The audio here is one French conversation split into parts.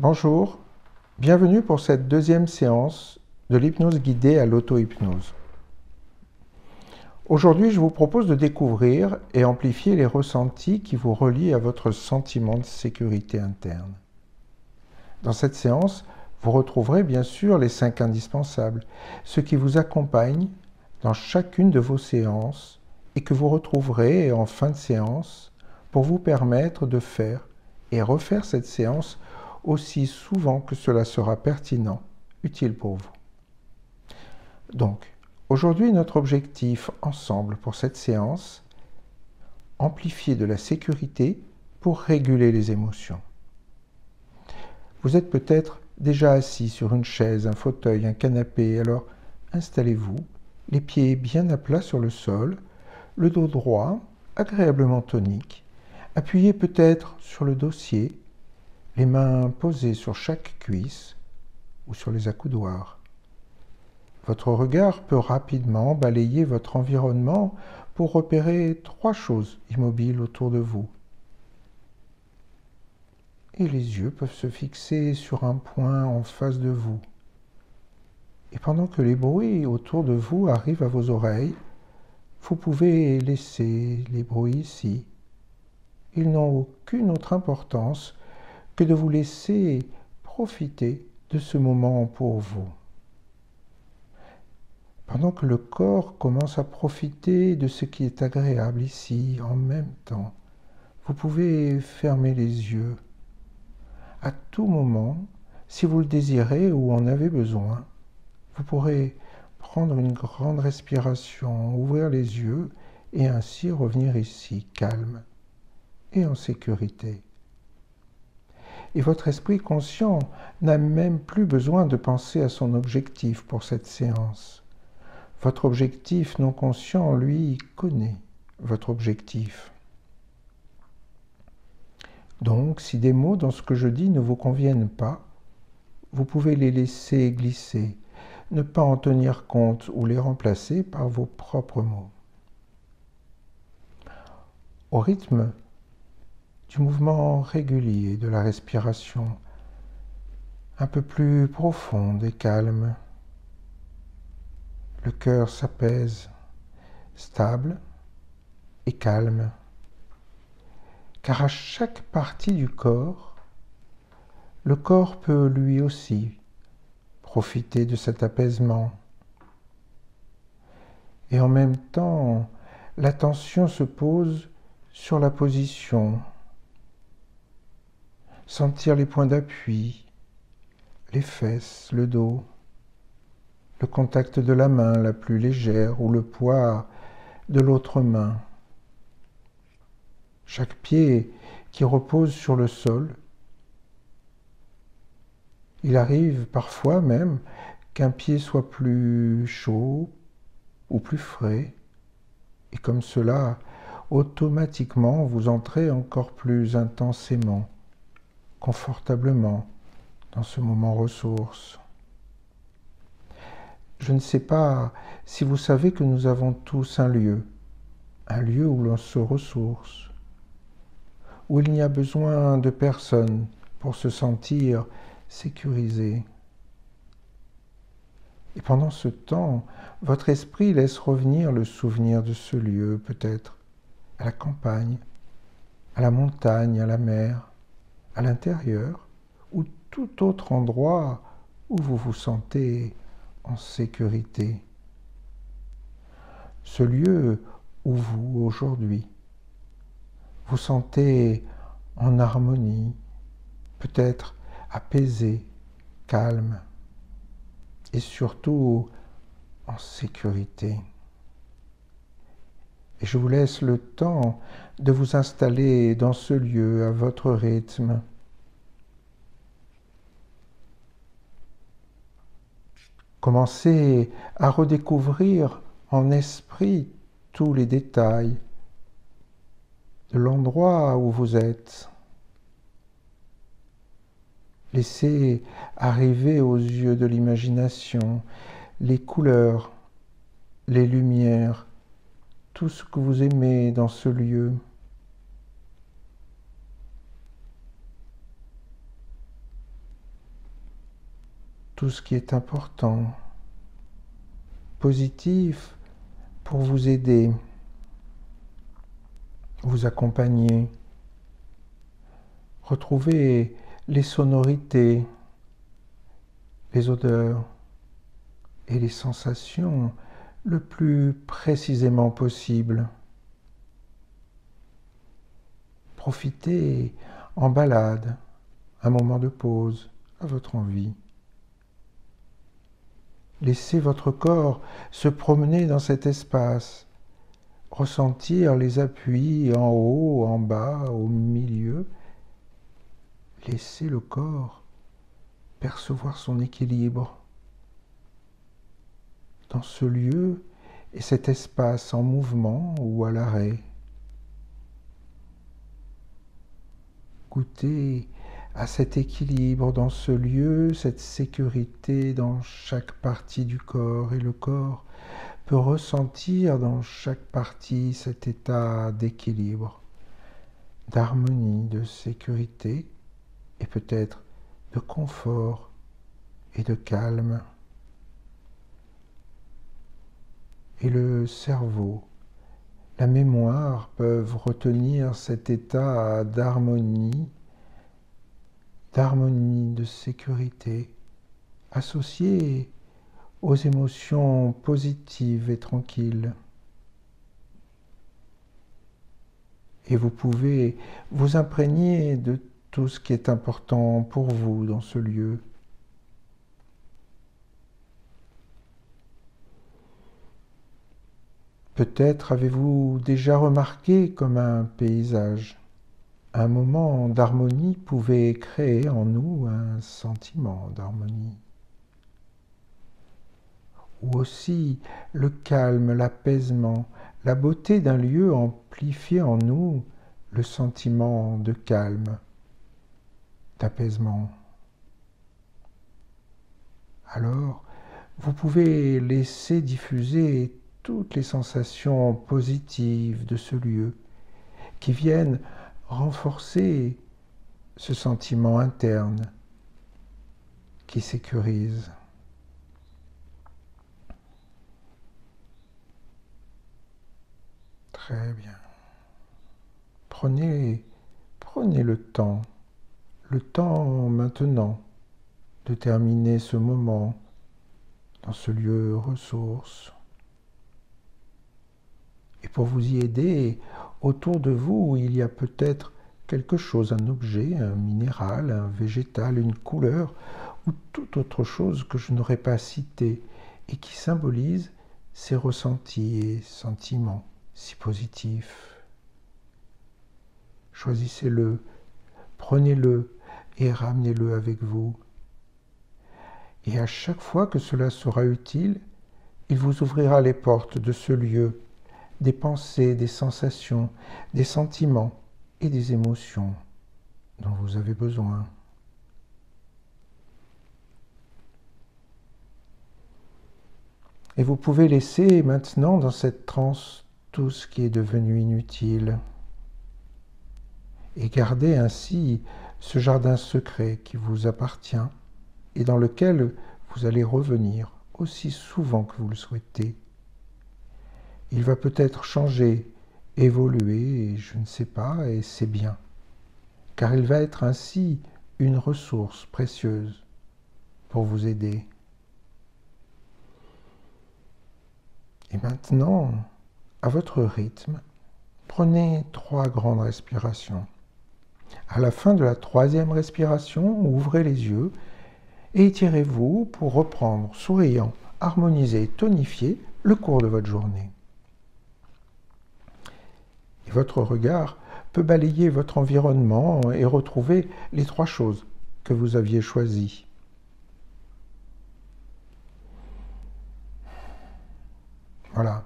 Bonjour, bienvenue pour cette deuxième séance de l'hypnose guidée à l'auto-hypnose. Aujourd'hui, je vous propose de découvrir et amplifier les ressentis qui vous relient à votre sentiment de sécurité interne. Dans cette séance, vous retrouverez bien sûr les 5 indispensables, ceux qui vous accompagnent dans chacune de vos séances et que vous retrouverez en fin de séance pour vous permettre de faire et refaire cette séance aussi souvent que cela sera pertinent, utile pour vous. Donc, aujourd'hui, notre objectif ensemble pour cette séance, amplifier de la sécurité pour réguler les émotions. Vous êtes peut-être déjà assis sur une chaise, un fauteuil, un canapé, alors installez-vous, les pieds bien à plat sur le sol, le dos droit, agréablement tonique, appuyez peut-être sur le dossier, les mains posées sur chaque cuisse ou sur les accoudoirs. Votre regard peut rapidement balayer votre environnement pour repérer 3 choses immobiles autour de vous. Et les yeux peuvent se fixer sur un point en face de vous. Et pendant que les bruits autour de vous arrivent à vos oreilles, vous pouvez laisser les bruits ici. Ils n'ont aucune autre importance que de vous laisser profiter de ce moment pour vous. Pendant que le corps commence à profiter de ce qui est agréable ici en même temps, vous pouvez fermer les yeux. À tout moment, si vous le désirez ou en avez besoin, vous pourrez prendre une grande respiration, ouvrir les yeux et ainsi revenir ici, calme et en sécurité. Et votre esprit conscient n'a même plus besoin de penser à son objectif pour cette séance. Votre objectif non conscient, lui, connaît votre objectif. Donc, si des mots dans ce que je dis ne vous conviennent pas, vous pouvez les laisser glisser, ne pas en tenir compte ou les remplacer par vos propres mots. Au rythme du mouvement régulier de la respiration, un peu plus profonde et calme, le cœur s'apaise, stable et calme, car à chaque partie du corps, le corps peut lui aussi profiter de cet apaisement. Et en même temps, l'attention se pose sur la position, sentir les points d'appui, les fesses, le dos, le contact de la main la plus légère ou le poids de l'autre main. Chaque pied qui repose sur le sol. Il arrive parfois même qu'un pied soit plus chaud ou plus frais, et comme cela, automatiquement, vous entrez encore plus intensément, confortablement, dans ce moment ressource. Je ne sais pas si vous savez que nous avons tous un lieu où l'on se ressource, où il n'y a besoin de personne pour se sentir sécurisé. Et pendant ce temps, votre esprit laisse revenir le souvenir de ce lieu, peut-être à la campagne, à la montagne, à la mer, à l'intérieur, ou tout autre endroit où vous vous sentez en sécurité. Ce lieu où vous, aujourd'hui, vous sentez en harmonie, peut-être apaisé, calme, et surtout en sécurité. Et je vous laisse le temps de vous installer dans ce lieu à votre rythme. Commencez à redécouvrir en esprit tous les détails de l'endroit où vous êtes. Laissez arriver aux yeux de l'imagination les couleurs, les lumières, tout ce que vous aimez dans ce lieu. tout ce qui est important, positif, pour vous aider, vous accompagner. Retrouvez les sonorités, les odeurs et les sensations le plus précisément possible. Profitez en balade, un moment de pause à votre envie. Laissez votre corps se promener dans cet espace, ressentir les appuis en haut, en bas, au milieu. Laissez le corps percevoir son équilibre dans ce lieu et cet espace en mouvement ou à l'arrêt. Goûtez à cet équilibre dans ce lieu, cette sécurité dans chaque partie du corps, et le corps peut ressentir dans chaque partie cet état d'équilibre, d'harmonie, de sécurité et peut-être de confort et de calme. Et le cerveau, la mémoire peuvent retenir cet état d'harmonie, de sécurité, associé aux émotions positives et tranquilles. Et vous pouvez vous imprégner de tout ce qui est important pour vous dans ce lieu. Peut-être avez-vous déjà remarqué comme un paysage, un moment d'harmonie pouvait créer en nous un sentiment d'harmonie. Ou aussi le calme, l'apaisement, la beauté d'un lieu amplifiait en nous le sentiment de calme, d'apaisement. Alors, vous pouvez laisser diffuser toutes les sensations positives de ce lieu qui viennent renforcer ce sentiment interne qui sécurise. Très bien. Prenez le temps maintenant de terminer ce moment dans ce lieu ressource. Et pour vous y aider, autour de vous, il y a peut-être quelque chose, un objet, un minéral, un végétal, une couleur, ou toute autre chose que je n'aurais pas cité et qui symbolise ces ressentis et sentiments si positifs. Choisissez-le, prenez-le et ramenez-le avec vous. Et à chaque fois que cela sera utile, il vous ouvrira les portes de ce lieu, des pensées, des sensations, des sentiments et des émotions dont vous avez besoin. Et vous pouvez laisser maintenant dans cette transe tout ce qui est devenu inutile et garder ainsi ce jardin secret qui vous appartient et dans lequel vous allez revenir aussi souvent que vous le souhaitez. Il va peut-être changer, évoluer, je ne sais pas, et c'est bien, car il va être ainsi une ressource précieuse pour vous aider. Et maintenant, à votre rythme, prenez 3 grandes respirations. À la fin de la 3e respiration, ouvrez les yeux et étirez-vous pour reprendre, souriant, harmoniser, tonifier le cours de votre journée. Et votre regard peut balayer votre environnement et retrouver les 3 choses que vous aviez choisies. Voilà.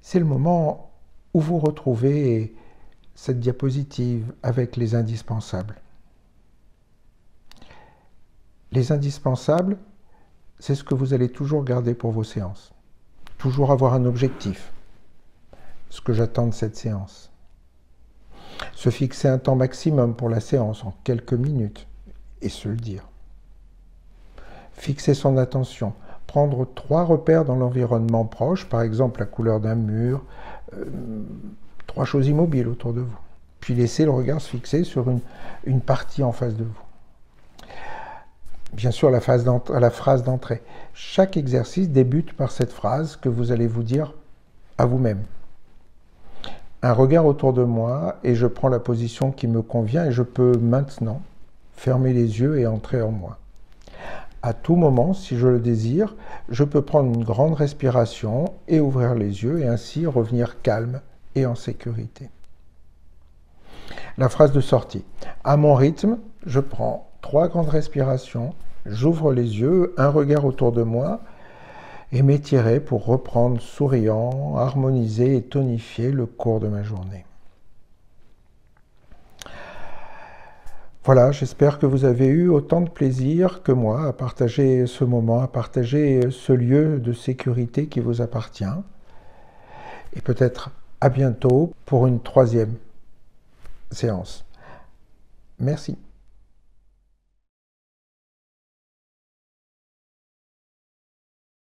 C'est le moment où vous retrouvez cette diapositive avec les indispensables. Les indispensables, c'est ce que vous allez toujours garder pour vos séances. Toujours avoir un objectif. Ce que j'attends de cette séance. Se fixer un temps maximum pour la séance en quelques minutes et se le dire. Fixer son attention. Prendre 3 repères dans l'environnement proche, par exemple la couleur d'un mur, 3 choses immobiles autour de vous. Puis laisser le regard se fixer sur une partie en face de vous. Bien sûr, la phrase d'entrée. Chaque exercice débute par cette phrase que vous allez vous dire à vous-même. Un regard autour de moi et je prends la position qui me convient et je peux maintenant fermer les yeux et entrer en moi. À tout moment, si je le désire, je peux prendre une grande respiration et ouvrir les yeux et ainsi revenir calme et en sécurité. La phrase de sortie. À mon rythme, je prends 3 grandes respirations, j'ouvre les yeux, un regard autour de moi et m'étirer pour reprendre souriant, harmoniser et tonifier le cours de ma journée. Voilà, j'espère que vous avez eu autant de plaisir que moi à partager ce moment, à partager ce lieu de sécurité qui vous appartient. Et peut-être à bientôt pour une 3e séance. Merci.